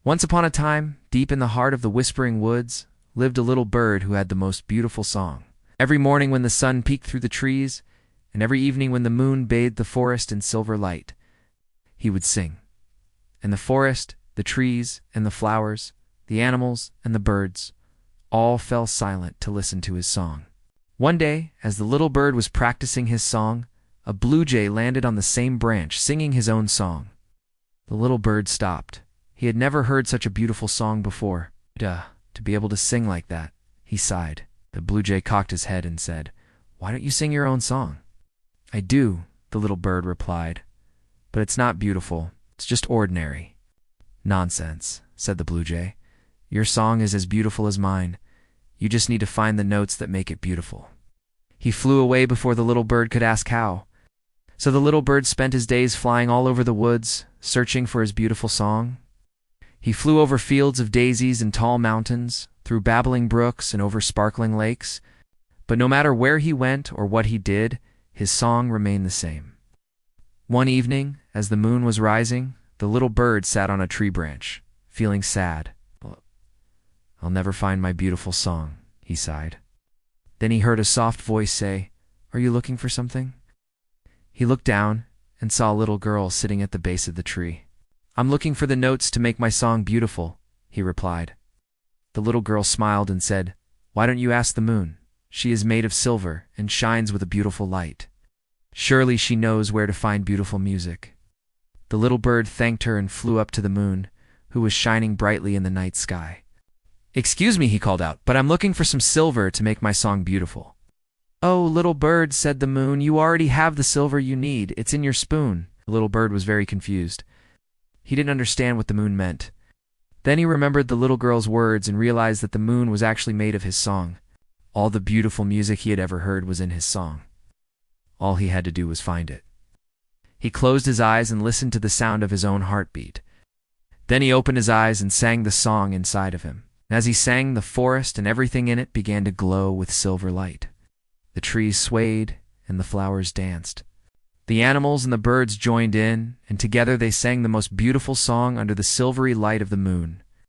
Once upon a time, deep in the heart of the whispering woods, lived a little bird who had the most beautiful song. Every morning when the sun peeked through the trees, and every evening when the moon bathed the forest in silver light, he would sing. And the forest, the trees, and the flowers, the animals, and the birds, all fell silent to listen to his song. One day, as the little bird was practicing his song, a blue jay landed on the same branch, singing his own song. The little bird stopped. He had never heard such a beautiful song before. To be able to sing like that, he sighed. The blue jay cocked his head and said, "Why don't you sing your own song?" "I do," the little bird replied, "but it's not beautiful. It's just ordinary." "Nonsense," said the blue jay. "Your song is as beautiful as mine. You just need to find the notes that make it beautiful." He flew away before the little bird could ask how. So the little bird spent his days flying all over the woods, searching for his beautiful song. He flew over fields of daisies and tall mountains, through babbling brooks and over sparkling lakes, but no matter where he went or what he did, his song remained the same. One evening, as the moon was rising, the little bird sat on a tree branch, feeling sad. "I'll never find my beautiful song," he sighed. Then he heard a soft voice say, "Are you looking for something?" He looked down and saw a little girl sitting at the base of the tree. "I'm looking for the notes to make my song beautiful," he replied. The little girl smiled and said, "Why don't you ask the moon? She is made of silver and shines with a beautiful light. Surely she knows where to find beautiful music." The little bird thanked her and flew up to the moon, who was shining brightly in the night sky. "Excuse me," he called out, "but I'm looking for some silver to make my song beautiful." "Oh, little bird," said the moon, "you already have the silver you need. It's in your spoon." The little bird was very confused. He didn't understand what the moon meant. Then he remembered the little girl's words and realized that the moon was actually made of his song. All the beautiful music he had ever heard was in his song. All he had to do was find it. He closed his eyes and listened to the sound of his own heartbeat. Then he opened his eyes and sang the song inside of him. As he sang, the forest and everything in it began to glow with silver light. The trees swayed and the flowers danced. The animals and the birds joined in, and together they sang the most beautiful song under the silvery light of the moon.